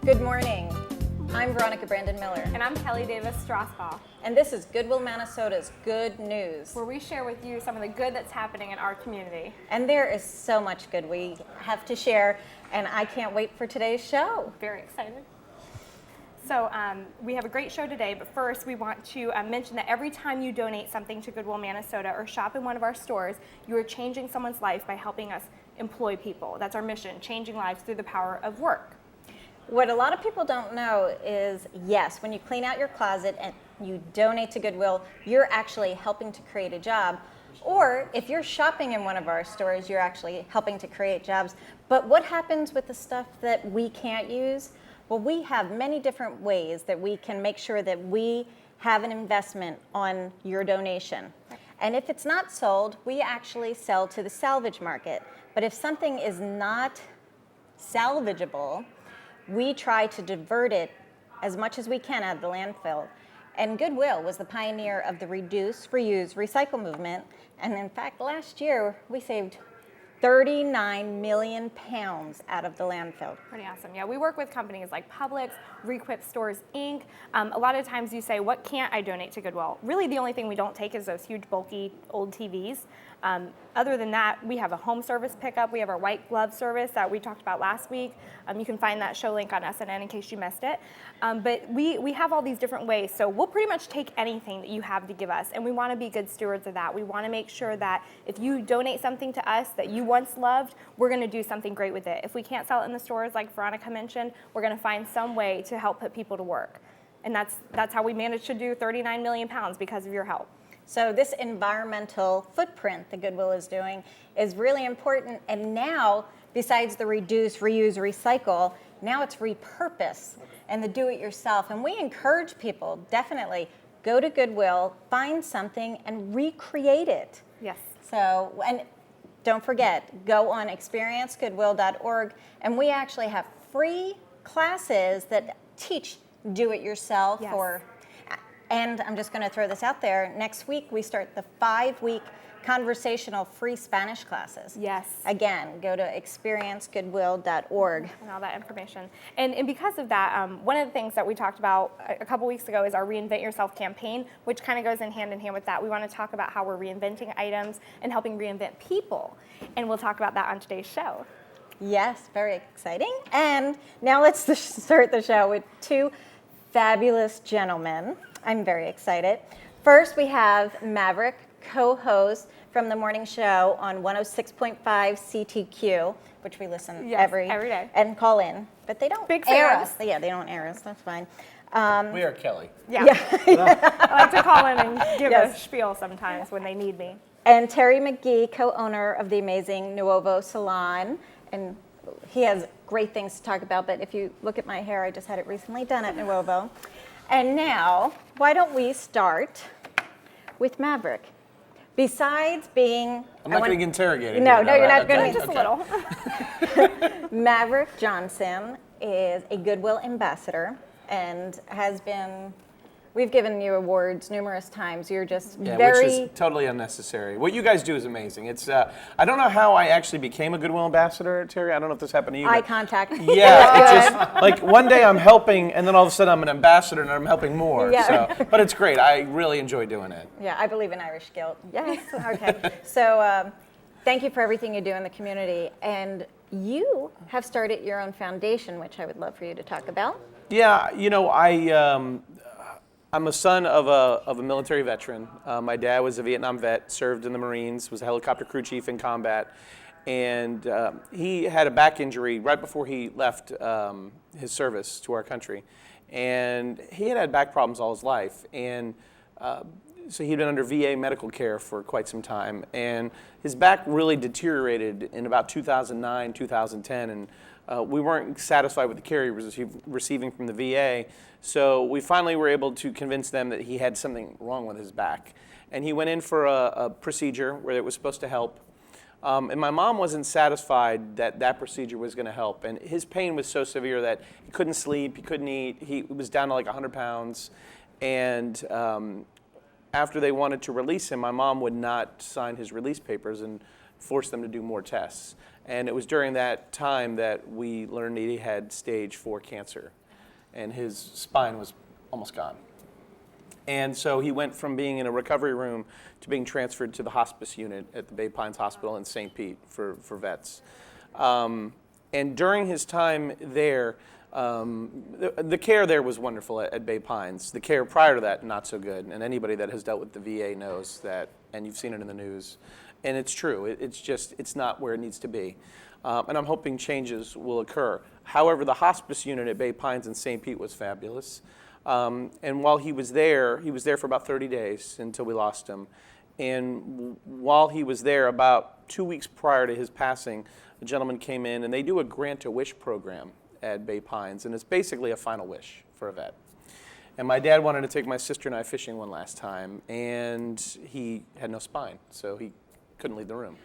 Good morning. I'm Veronica Brandon Miller. And I'm Kelly Davis Strasbaugh. And this is Goodwill, Minnesota's Good News, where we share with you some of the good that's happening in our community. And there is so much good we have to share, and I can't wait for today's show. Very excited. So we have a great show today, but first we want to mention that every time you donate something to Goodwill, Minnesota or shop in one of our stores, you are changing someone's life by helping us employ people. That's our mission, changing lives through the power of work. What a lot of people don't know is, yes, when you clean out your closet and you donate to Goodwill, you're actually helping to create a job. Or if you're shopping in one of our stores, you're actually helping to create jobs. But what happens with the stuff that we can't use? Well, we have many different ways that we can make sure that we have an investment on your donation. And if it's not sold, we actually sell to the salvage market. But if something is not salvageable, we try to divert it as much as we can out of the landfill. And Goodwill was the pioneer of the reduce, reuse, recycle movement. And in fact, last year, we saved 39 million pounds out of the landfill. Pretty awesome. Yeah, we work with companies like Publix, Requip Stores, Inc. A lot of times you say, what can't I donate to Goodwill? Really, the only thing we don't take is those huge, bulky, old TVs. Other than that, we have a home service pickup. We have our white glove service that we talked about last week. You can find that show link on SNN in case you missed it. But we have all these different ways. So we'll pretty much take anything that you have to give us. And we want to be good stewards of that. We want to make sure that if you donate something to us that you once loved, we're going to do something great with it. If we can't sell it in the stores, like Veronica mentioned, we're going to find some way to help put people to work. And that's how we managed to do 39 million pounds because of your help. So this environmental footprint that Goodwill is doing is really important. And now, besides the reduce, reuse, recycle, now it's repurpose and the do-it-yourself. And we encourage people, definitely, go to Goodwill, find something, and recreate it. Yes. So, and don't forget, go on experiencegoodwill.org, and we actually have free classes that teach do-it-yourself. Yes. And I'm just going to throw this out there. Next week, we start the 5-week conversational free Spanish classes. Yes. Again, go to experiencegoodwill.org. And all that information. And because of that, one of the things that we talked about a couple weeks ago is our Reinvent Yourself campaign, which kind of goes in hand with that. We want to talk about how we're reinventing items and helping reinvent people. And we'll talk about that on today's show. Yes, very exciting. And now let's start the show with two fabulous gentlemen. I'm very excited. First, we have Maverick, co-host from the morning show on 106.5 CTQ, which we listen every day and call in. But they don't air us. Yeah, they don't air us. That's fine. We are Kelly. Yeah. I like to call in and give a spiel sometimes when they need me. And Terry McGee, co-owner of the amazing Nuovo Salon. And he has great things to talk about. But if you look at my hair, I just had it recently done at Nuovo. And now, why don't we start with Maverick? Besides being... I'm not going to get interrogated. No, you're not going to. Just a little. Maverick Johnson is a Goodwill ambassador and has been... We've given you awards numerous times. You're just which very... is totally unnecessary. What you guys do is amazing. It's I don't know how I actually became a Goodwill ambassador, Terry. I don't know if this happened to you. Eye contact. Yeah, it's just like one day I'm helping, and then all of a sudden I'm an ambassador and I'm helping more. Yeah. So, but it's great. I really enjoy doing it. Yeah, I believe in Irish guilt. Yes. Okay. So thank you for everything you do in the community. And you have started your own foundation, which I would love for you to talk about. Yeah, I'm a son of a military veteran. My dad was a Vietnam vet, served in the Marines, was a helicopter crew chief in combat, and he had a back injury right before he left his service to our country. And he had back problems all his life, and so he'd been under VA medical care for quite some time, and his back really deteriorated in about 2009, 2010, and we weren't satisfied with the care he was receiving from the VA, so we finally were able to convince them that he had something wrong with his back. And he went in for a procedure where it was supposed to help. And my mom wasn't satisfied that that procedure was going to help. And his pain was so severe that he couldn't sleep, he couldn't eat, he was down to like 100 pounds. And after they wanted to release him, my mom would not sign his release papers and force them to do more tests. And it was during that time that we learned that he had stage 4 cancer, and his spine was almost gone. And so he went from being in a recovery room to being transferred to the hospice unit at the Bay Pines Hospital in St. Pete for vets. And during his time there, the care there was wonderful at Bay Pines. The care prior to that, not so good. And anybody that has dealt with the VA knows that, and you've seen it in the news. And it's true. It's not where it needs to be. And I'm hoping changes will occur. However, the hospice unit at Bay Pines in St. Pete was fabulous. And while he was there for about 30 days until we lost him. And while he was there, about 2 weeks prior to his passing, a gentleman came in, and they do a grant-a-wish program at Bay Pines, and it's basically a final wish for a vet. And my dad wanted to take my sister and I fishing one last time, and he had no spine, so he couldn't leave the room.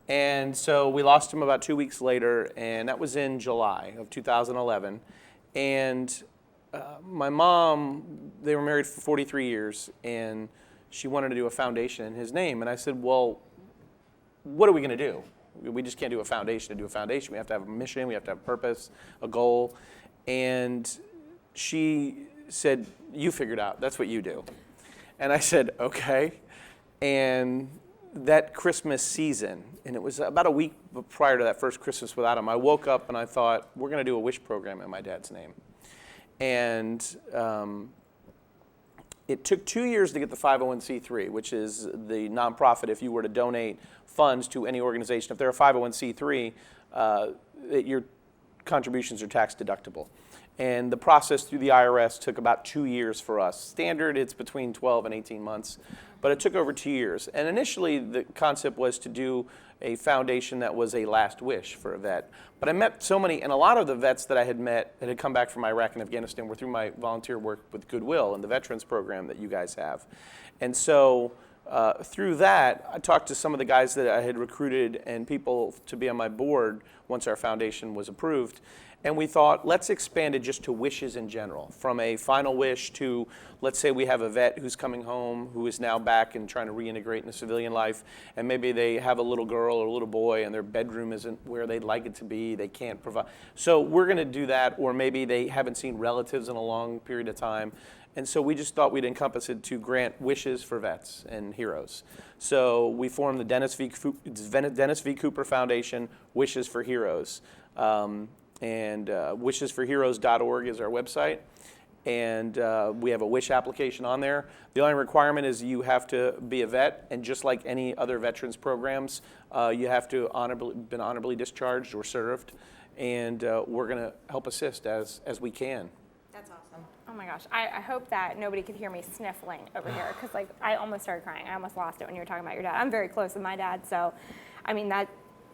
And so we lost him about 2 weeks later, and that was in July of 2011. And my mom, they were married for 43 years, and she wanted to do a foundation in his name. And I said, well, what are we going to do? We just can't do a foundation to do a foundation. We have to have a mission, we have to have a purpose, a goal. And she said, you figure it out, that's what you do. And I said, okay. And that Christmas season, and it was about a week prior to that first Christmas without him, I woke up and I thought, we're going to do a wish program in my dad's name. And it took 2 years to get the 501c3, which is the nonprofit. If you were to donate funds to any organization, if they're a 501c3, your contributions are tax deductible. And the process through the IRS took about 2 years for us. Standard, it's between 12 and 18 months, but it took over 2 years. And initially, the concept was to do a foundation that was a last wish for a vet. But I met so many, and a lot of the vets that I had met that had come back from Iraq and Afghanistan were through my volunteer work with Goodwill and the veterans program that you guys have. And so through that, I talked to some of the guys that I had recruited and people to be on my board once our foundation was approved. And we thought, let's expand it just to wishes in general, from a final wish to, let's say we have a vet who's coming home, who is now back and trying to reintegrate into civilian life, and maybe they have a little girl or a little boy and their bedroom isn't where they'd like it to be, they can't provide. So we're gonna do that, or maybe they haven't seen relatives in a long period of time. And so we just thought we'd encompass it to grant wishes for vets and heroes. So we formed the Dennis V. Cooper Foundation, Wishes for Heroes. And wishesforheroes.org is our website. And we have a wish application on there. The only requirement is you have to be a vet, and just like any other veterans programs, you have to been honorably discharged or served, and we're going to help assist as we can. That's awesome. Oh my gosh, I hope that nobody could hear me sniffling over here, because like I almost started crying. I almost lost it when you were talking about your dad. I'm very close with my dad, so I mean that.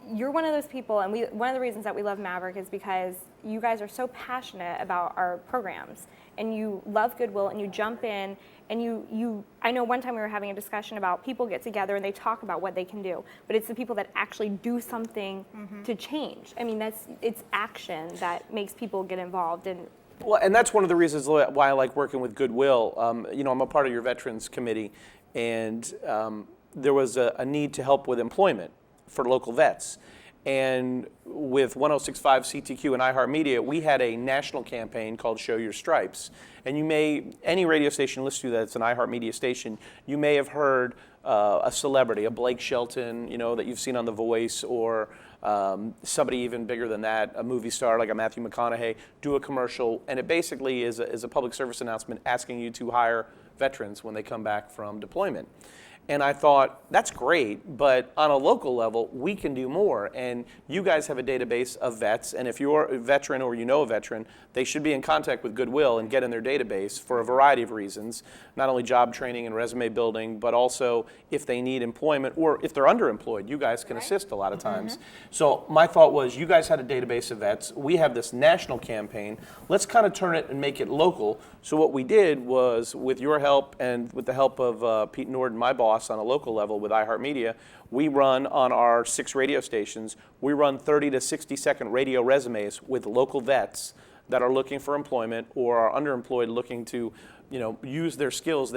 You're one of those people, and one of the reasons that we love Maverick is because you guys are so passionate about our programs, and you love Goodwill, and you jump in, and I know one time we were having a discussion about people get together and they talk about what they can do, but it's the people that actually do something to change. I mean, it's action that makes people get involved. Well, and that's one of the reasons why I like working with Goodwill. I'm a part of your veterans committee, and there was a need to help with employment for local vets. And with 106.5 CTQ and iHeartMedia, we had a national campaign called Show Your Stripes. And any radio station listen to that's an iHeartMedia station, you may have heard a celebrity, a Blake Shelton, that you've seen on The Voice, or somebody even bigger than that, a movie star like a Matthew McConaughey, do a commercial. And it basically is a public service announcement asking you to hire veterans when they come back from deployment. And I thought, that's great, but on a local level, we can do more. And you guys have a database of vets, and if you're a veteran or you know a veteran, they should be in contact with Goodwill and get in their database for a variety of reasons, not only job training and resume building, but also if they need employment or if they're underemployed, you guys can assist a lot of times. So my thought was, you guys had a database of vets. We have this national campaign. Let's kind of turn it and make it local. So what we did was, with your help and with the help of Pete Norden, my boss, on a local level with iHeartMedia, we run on our 6 radio stations, we run 30 to 60 second radio resumes with local vets that are looking for employment or are underemployed looking to use their skills.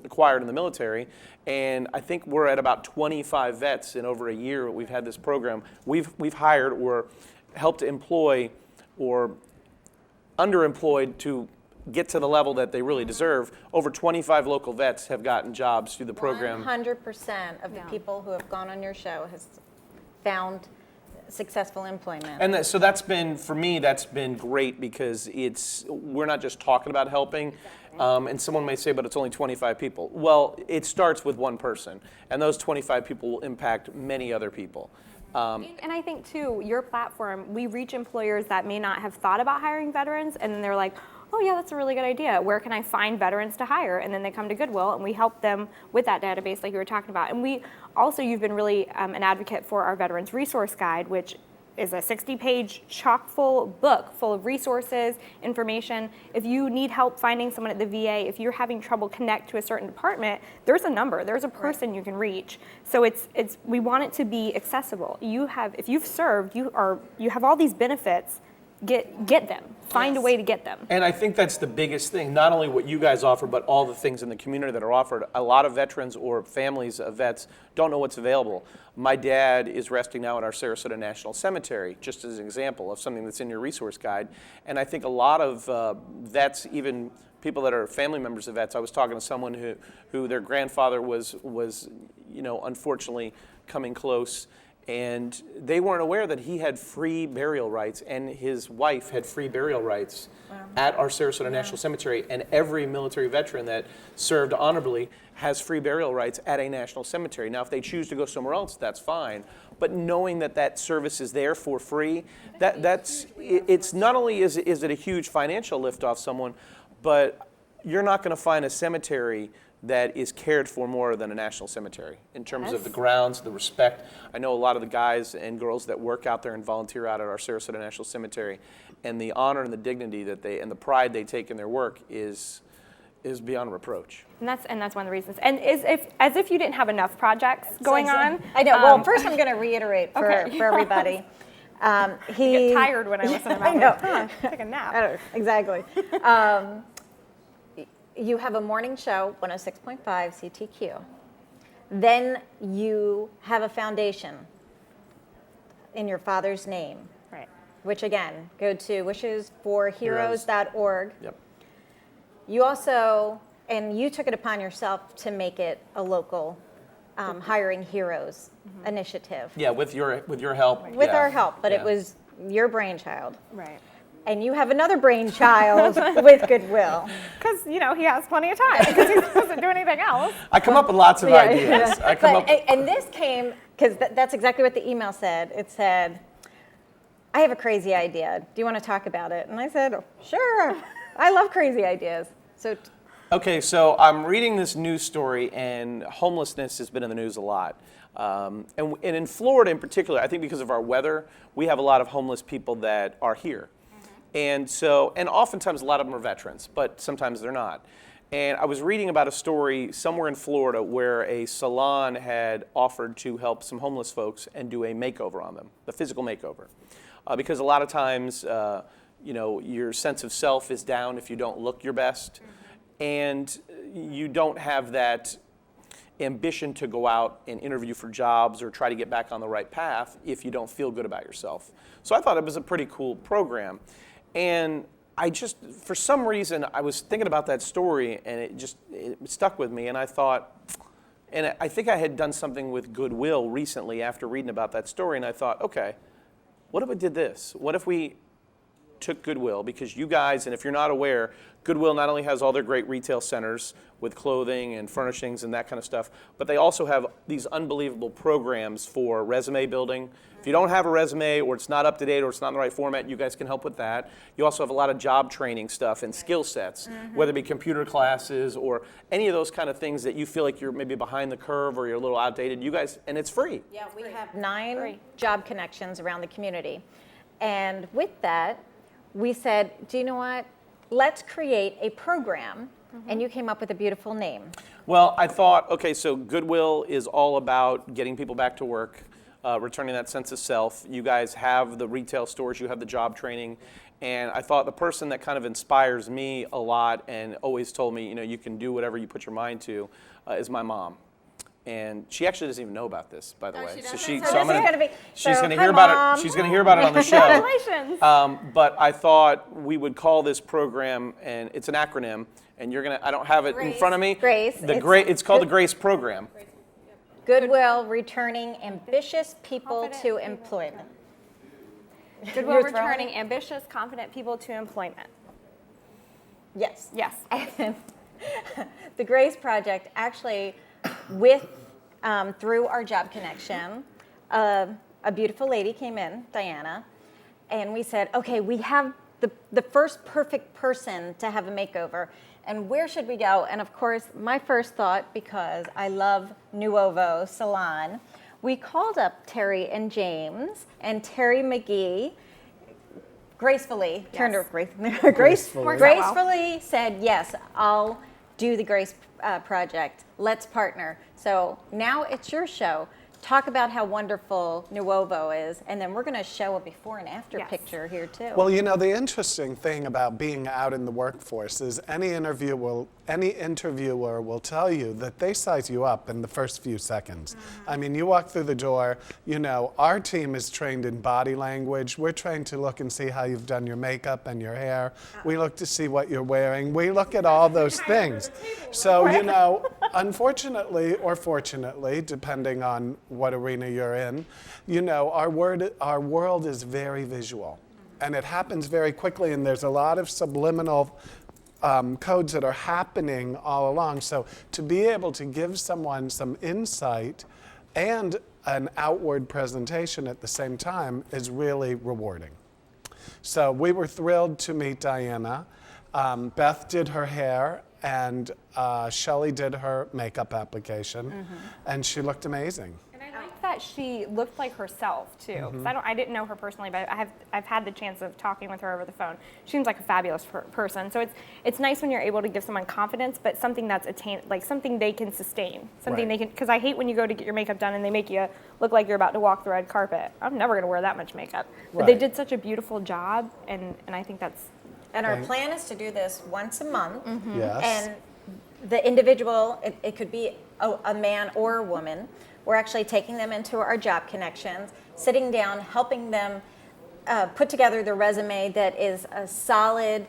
acquired in the military, and I think we're at about 25 vets in over a year. We've had this program. We've hired or helped employ or underemployed to get to the level that they really deserve. Over 25 local vets have gotten jobs through the program. 100% of the people who have gone on your show has found successful employment. And so that's been, for me, that's been great because we're not just talking about helping. And someone may say, but it's only 25 people. Well, it starts with one person, and those 25 people will impact many other people. And I think too, your platform, we reach employers that may not have thought about hiring veterans, and then they're like, oh yeah, that's a really good idea. Where can I find veterans to hire? And then they come to Goodwill, and we help them with that database like you were talking about. And we also, you've been really an advocate for our Veterans Resource Guide, which is a 60-page chock-full book full of resources, information. If you need help finding someone at the VA, if you're having trouble connect to a certain department, there's a number, there's a person you can reach. So we want it to be accessible. If you've served, you have all these benefits. Get them. Find a way to get them. And I think that's the biggest thing, not only what you guys offer, but all the things in the community that are offered. A lot of veterans or families of vets don't know what's available. My dad is resting now at our Sarasota National Cemetery, just as an example of something that's in your resource guide. And I think a lot of vets, even people that are family members of vets, I was talking to someone who their grandfather was unfortunately coming close, and they weren't aware that he had free burial rights and his wife had free burial rights at our Sarasota National Cemetery. And every military veteran that served honorably has free burial rights at a national cemetery. Now, if they choose to go somewhere else, that's fine. But knowing that that service is there for free, it's not only is it a huge financial lift off someone, but you're not going to find a cemetery that is cared for more than a national cemetery in terms of the grounds, the respect. I know a lot of the guys and girls that work out there and volunteer out at our Sarasota National Cemetery, and the honor and the dignity that and the pride they take in their work is beyond reproach. And that's one of the reasons. And as if you didn't have enough projects going on. I know. Well, first I'm going to reiterate for everybody. I get tired when I listen about it. Take a nap. I don't know, exactly. You have a morning show, 106.5 CTQ. Then you have a foundation in your father's name. Right. Which again, go to wishesforheroes.org. Yep. You also, and you took it upon yourself to make it a local hiring heroes initiative. Yeah, with your help. With our help, but it was your brainchild. Right. And you have another brainchild with Goodwill. Because, he has plenty of time because he doesn't do anything else. I come up with lots of ideas. And this came, because that's exactly what the email said. It said, I have a crazy idea. Do you want to talk about it? And I said, sure. I love crazy ideas. Okay, so I'm reading this news story, and homelessness has been in the news a lot. And in Florida in particular, I think because of our weather, we have a lot of homeless people that are here. And oftentimes a lot of them are veterans, but sometimes they're not. And I was reading about a story somewhere in Florida where a salon had offered to help some homeless folks and do a makeover on them, a physical makeover. Because a lot of times, your sense of self is down if you don't look your best. And you don't have that ambition to go out and interview for jobs or try to get back on the right path if you don't feel good about yourself. So I thought it was a pretty cool program. And for some reason, I was thinking about that story, and it stuck with me. And I thought, and I think I had done something with Goodwill recently after reading about that story, and I thought, okay, what if we did this? What if we took Goodwill, because you guys, and if you're not aware, Goodwill not only has all their great retail centers with clothing and furnishings and that kind of stuff, but they also have these unbelievable programs for resume building. If you don't have a resume, or it's not up to date, or it's not in the right format, you guys can help with that. You also have a lot of job training stuff and skill sets, whether it be computer classes or any of those kind of things that you feel like you're maybe behind the curve or you're a little outdated. You guys, and it's free. Yeah, we have 9 job connections around the community. And with that, we said, do you know what? Let's create a program. And you came up with a beautiful name. Well, I thought, okay, so Goodwill is all about getting people back to work. returning that sense of self. You guys have the retail stores, you have the job training, and I thought the person that kind of inspires me a lot and always told me, you can do whatever you put your mind to, is my mom. And she actually doesn't even know about this, by the way. She doesn't? She's So going to hi, hear about Mom. it. She's going to hear about it on the show. Congratulations. But I thought we would call this program, and it's an acronym, and I don't have it in front of me. Grace. It's called the Grace Program. Goodwill returning ambitious people Confident to people. employment. Goodwill You're returning ambitious, confident people to employment. Yes. Yes. And the Grace Project actually, through our job connection, a beautiful lady came in, Diana, and we said, okay, we have the first perfect person to have a makeover, and where should we go? And of course, my first thought, because I love Nuovo Salon, we called up Terry and James, and Terry McGee gracefully turned her gracefully said, yes, I'll do the Grace Project. Let's partner. So now it's your show. Talk about how wonderful Nuovo is, and then we're going to show a before and after Yes. picture here too. Well, the interesting thing about being out in the workforce is any interviewer will tell you that they size you up in the first few seconds. I mean, you walk through the door, our team is trained in body language. We're trained to look and see how you've done your makeup and your hair. We look to see what you're wearing. We look at all those things. So, unfortunately or fortunately, depending on what arena you're in, our world is very visual. And it happens very quickly, and there's a lot of subliminal codes that are happening all along. So to be able to give someone some insight and an outward presentation at the same time is really rewarding. So we were thrilled to meet Diana. Beth did her hair, and Shelley did her makeup application, and she looked amazing. And I like that she looked like herself too. 'Cause I didn't know her personally, but I've had the chance of talking with her over the phone. She seems like a fabulous person. So it's nice when you're able to give someone confidence, but something that's something they can sustain, something Right. they can. Because I hate when you go to get your makeup done and they make you look like you're about to walk the red carpet. I'm never going to wear that much makeup. But they Right. did such a beautiful job, and I think that's. And our Thank- plan is to do this once a month. Yes. And the individual, it could be a man or a woman. We're actually taking them into our job connections, sitting down, helping them put together their resume that is a solid,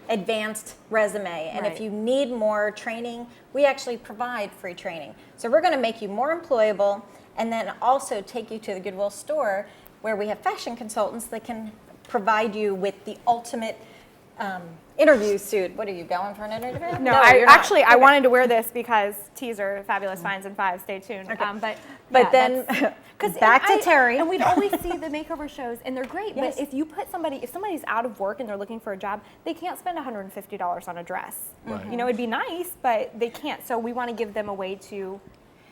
advanced resume. And if Right. you need more training, we actually provide free training. So we're going to make you more employable, and then also take you to the Goodwill store where we have fashion consultants that can provide you with the ultimate interview suit. What are you going for an interview? No, you're not. actually I wanted to wear this because teaser, fabulous finds and fives. Stay tuned. Okay. But But then back to Terry. And we'd always see the makeover shows, and they're great. Yes. But if somebody's out of work and they're looking for a job, they can't spend $150 on a dress. Right. It'd be nice, but they can't. So we want to give them a way to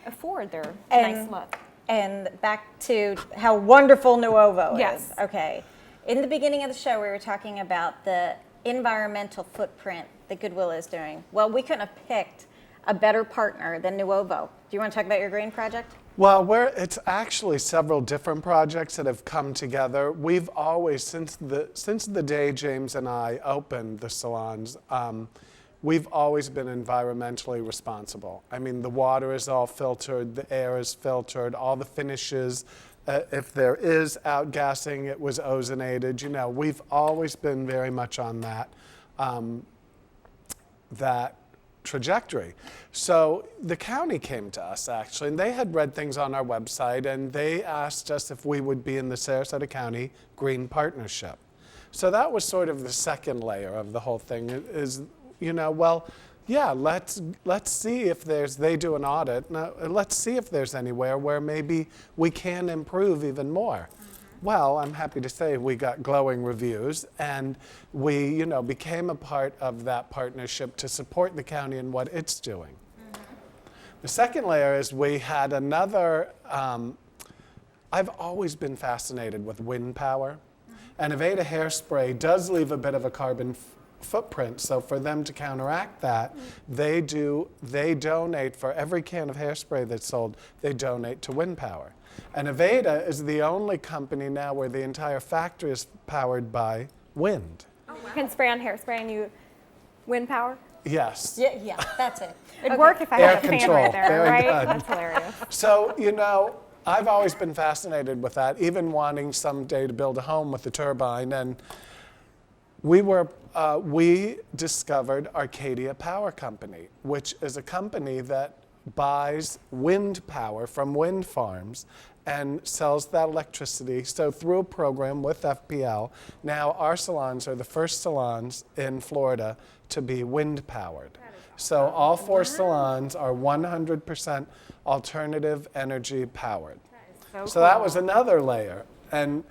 afford their And- nice look. And back to how wonderful Nuovo Yes. is. Okay. In the beginning of the show, we were talking about the environmental footprint that Goodwill is doing. Well, we couldn't have picked a better partner than Nuovo. Do you want to talk about your green project? Well, it's actually several different projects that have come together. We've always, since the day James and I opened the salons, we've always been environmentally responsible. I mean, the water is all filtered, the air is filtered, all the finishes. If there is outgassing, it was ozonated. We've always been very much on that trajectory. So the county came to us actually, and they had read things on our website, and they asked us if we would be in the Sarasota County Green Partnership. So that was sort of the second layer of the whole thing. Is yeah, let's see if they do an audit. Now, let's see if there's anywhere where maybe we can improve even more. Well, I'm happy to say we got glowing reviews, and we, became a part of that partnership to support the county in what it's doing. The second layer is we had another, I've always been fascinated with wind power, and Aveda hairspray does leave a bit of a carbon footprint. So for them to counteract that, they donate for every can of hairspray that's sold, they donate to wind power. And Aveda is the only company now where the entire factory is powered by wind. You can spray on hairspray and you wind power. Yes. Yeah, that's it. It'd work if I Air had a fan control. right there, Very right? good. That's hilarious. So, I've always been fascinated with that, even wanting someday to build a home with a turbine. And we discovered Arcadia Power Company, which is a company that buys wind power from wind farms and sells that electricity. So through a program with FPL, now our salons are the first salons in Florida to be wind powered. So all 4 salons are 100% alternative energy powered. So that was another layer. And,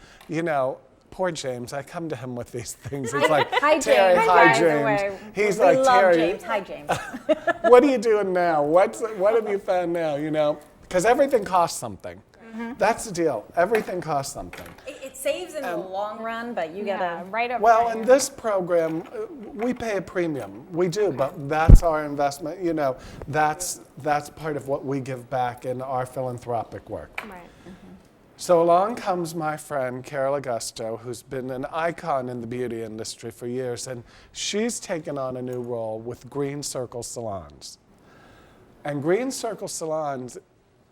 poor James, I come to him with these things. It's like, Hi, Terry, James. hi, By the James. way, He's we like, love Terry, James. Hi, James. what are you doing now? What have you found now, Because everything costs something. That's the deal. Everything costs something. It saves in the long run, but you Yeah, gotta. right up Well, front. in this program, we pay a premium. We do, but that's our investment. That's part of what we give back in our philanthropic work. Right. So along comes my friend Carol Augusto, who's been an icon in the beauty industry for years, and she's taken on a new role with Green Circle Salons. And Green Circle Salons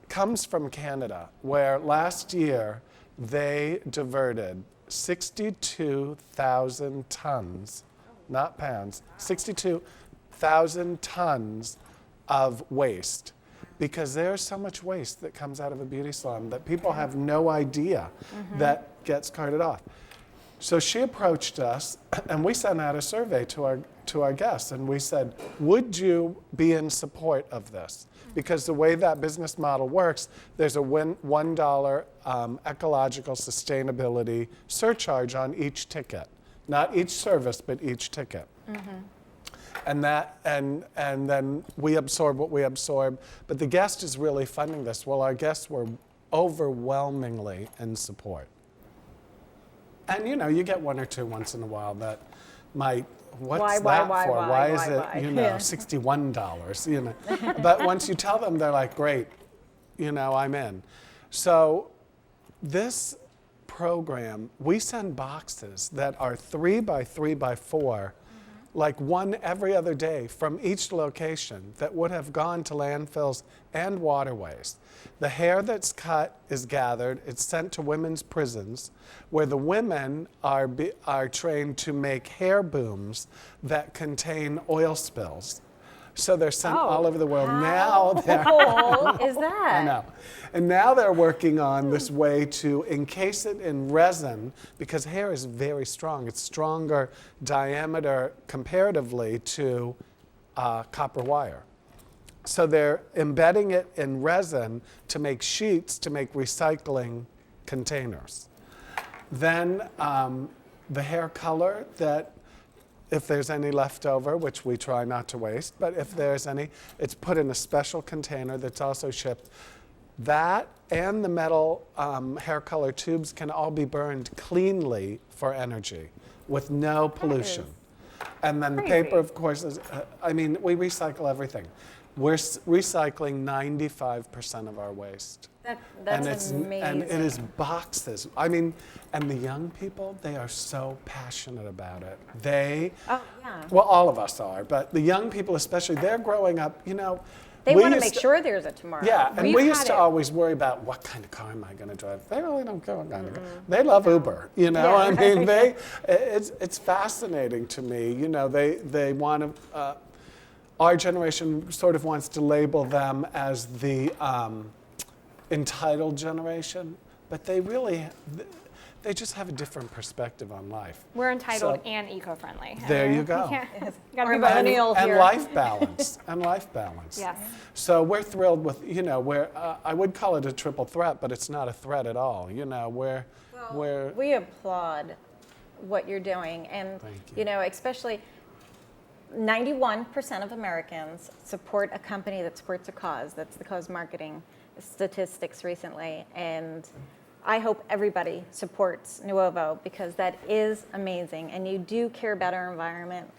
comes from Canada, where last year they diverted 62,000 tons, not pounds, 62,000 tons of waste. Because there's so much waste that comes out of a beauty salon that people have no idea that gets carted off. So she approached us, and we sent out a survey to our guests, and we said, would you be in support of this? Because the way that business model works, there's a $1 ecological sustainability surcharge on each ticket. Not each service, but each ticket. And then we absorb what we absorb. But the guest is really funding this. Well, our guests were overwhelmingly in support. And you get one or two once in a while that might, what's that for? Why is it, Yeah. $61, But once you tell them, they're like, great, I'm in. So this program, we send boxes that are 3 by 3 by 4, like one every other day from each location that would have gone to landfills and waterways. The hair that's cut is gathered, it's sent to women's prisons, where the women are trained to make hair booms that contain oil spills. So they're sent all over the world. Now they're Cool is that? I know. And now they're working on this way to encase it in resin, because hair is very strong. It's stronger diameter comparatively to copper wire. So they're embedding it in resin to make sheets, to make recycling containers. Then the hair color that, if there's any left over, which we try not to waste, but if there's any, it's put in a special container that's also shipped. That and the metal hair color tubes can all be burned cleanly for energy with no pollution. And then the paper, of course, is, we recycle everything. We're recycling 95% of our waste. That's amazing. And it is boxes. And the young people, they are so passionate about it. Well, all of us are, but the young people especially, they're growing up, They want to make sure there's a tomorrow. Yeah, and we used to always worry about what kind of car am I going to drive. They really don't care what kind of car. They love Uber, it's fascinating to me. They want to, our generation sort of wants to label them as the entitled generation, but they just have a different perspective on life. We're entitled and eco-friendly. There you go. Gotta be Or both. millennial And here. life balance. Yes. So we're thrilled with, I would call it a triple threat, but it's not a threat at all. We applaud what you're doing, and Thank you. especially 91% of Americans support a company that supports a cause. That's the cause marketing statistics recently, and I hope everybody supports Nuovo, because that is amazing, and you do care about our environment.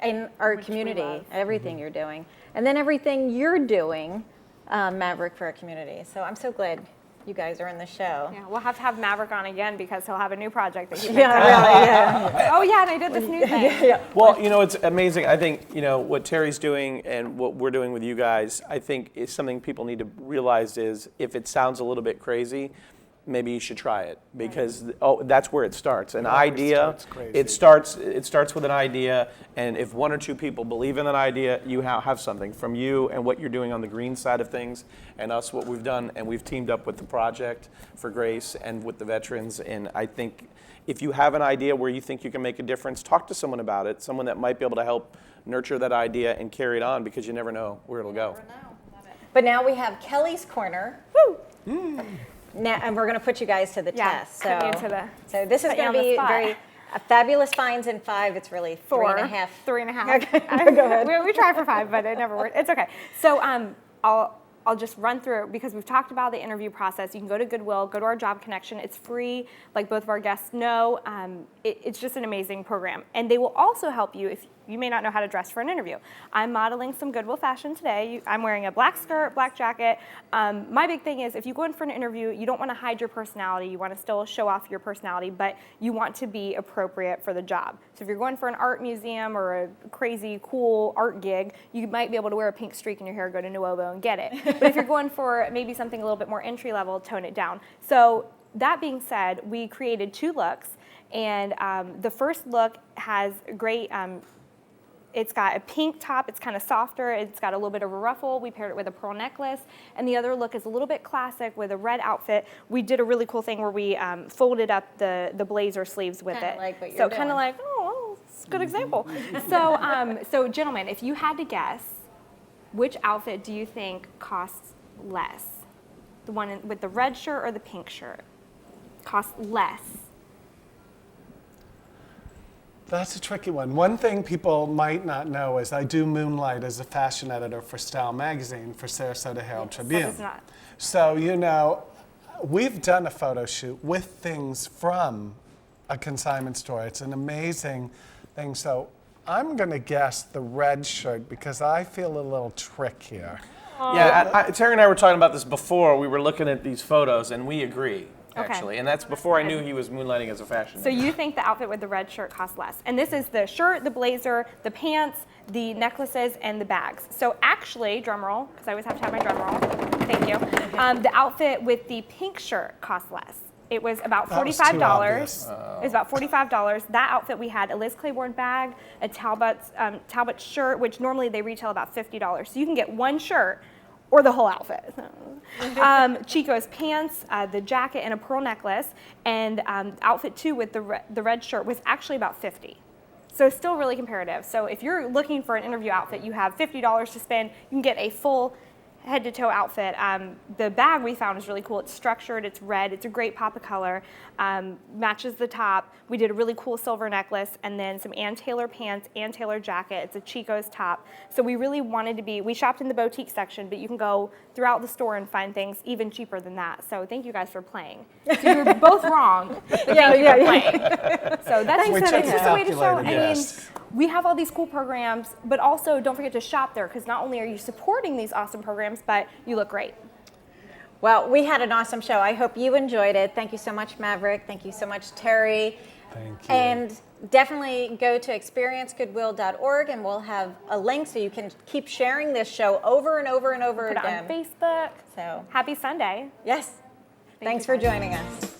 in our Which we community, love. everything you're doing. And then everything you're doing, Maverick, for our community. So I'm so glad you guys are in the show. Yeah, we'll have to have Maverick on again because he'll have a new project that he picked Yeah, up. really, yeah. Oh yeah, and I did this new thing. Well, it's amazing. I think, what Terry's doing and what we're doing with you guys, I think is something people need to realize is if it sounds a little bit crazy, maybe you should try it because that's where it starts. An idea, starts crazy. it starts with an idea, and if one or two people believe in that idea, you have something from you and what you're doing on the green side of things, and us what we've done, and we've teamed up with the project for Grace and with the veterans. And I think if you have an idea where you think you can make a difference, talk to someone about it, someone that might be able to help nurture that idea and carry it on because you never know where it'll go. But now we have Kelly's Corner. Woo! Now, and we're going to put you guys to the test. put me into the- So this is put you going on to the be spot. very fabulous finds in 5. It's really 3.5. 3.5. Okay, go ahead. We tried for 5, but it never worked. It's okay. So I'll just run through it because we've talked about the interview process. You can go to Goodwill, go to our Job Connection. It's free, like both of our guests know. It's just an amazing program. And they will also help you if you may not know how to dress for an interview. I'm modeling some Goodwill fashion today. I'm wearing a black skirt, black jacket. My big thing is if you go in for an interview, you don't want to hide your personality. You want to still show off your personality, but you want to be appropriate for the job. So if you're going for an art museum or a crazy, cool art gig, you might be able to wear a pink streak in your hair, go to Nuovo and get it. But if you're going for maybe something a little bit more entry level, tone it down. So that being said, we created 2 looks. And the first look has great, it's got a pink top, it's kind of softer, it's got a little bit of a ruffle, we paired it with a pearl necklace, and the other look is a little bit classic with a red outfit. We did a really cool thing where we folded up the blazer sleeves with Kinda it. like what you're so kind doing. of like, oh, it's a good example. So gentlemen, if you had to guess, which outfit do you think costs less? The one with the red shirt or the pink shirt? Costs less. That's a tricky one. One thing people might not know is I do moonlight as a fashion editor for Style Magazine for Sarasota Herald Tribune. is not- So, we've done a photo shoot with things from a consignment store. It's an amazing thing. So I'm going to guess the red shirt because I feel a little trick here. Yeah, Terry and I were talking about this before. We were looking at these photos, and we agree, actually. And that's before I knew he was moonlighting as a fashion So editor. you think the outfit with the red shirt costs less. And this is the shirt, the blazer, the pants, the necklaces, and the bags. So actually, drum roll, because I always have to have my drum roll. Thank you. The outfit with the pink shirt costs less. It was about That was $45. too obvious. It was about $45. That outfit we had a Liz Claiborne bag, a Talbot shirt, which normally they retail about $50. So you can get one shirt or the whole outfit. Chico's pants, the jacket, and a pearl necklace, and outfit 2 with the red shirt was actually about $50. So it's still really comparative. So if you're looking for an interview outfit, you have $50 to spend. You can get a full head-to-toe outfit. The bag we found is really cool. It's structured, it's red, it's a great pop of color, matches the top. We did a really cool silver necklace and then some Ann Taylor pants, Ann Taylor jacket. It's a Chico's top. So we really wanted to be, we shopped in the boutique section, but you can go throughout the store and find things even cheaper than that. So thank you guys for playing. So you're both wrong, but thank you for playing. So that's just a way to show, we have all these cool programs, but also don't forget to shop there because not only are you supporting these awesome programs, but you look great. Well, we had an awesome show. I hope you enjoyed it. Thank you so much, Maverick. Thank you so much, Terry. Thank you. And definitely go to experiencegoodwill.org and we'll have a link so you can keep sharing this show over and over and over Put it again. on Facebook. So, Happy Sunday. yes. Thanks for joining us.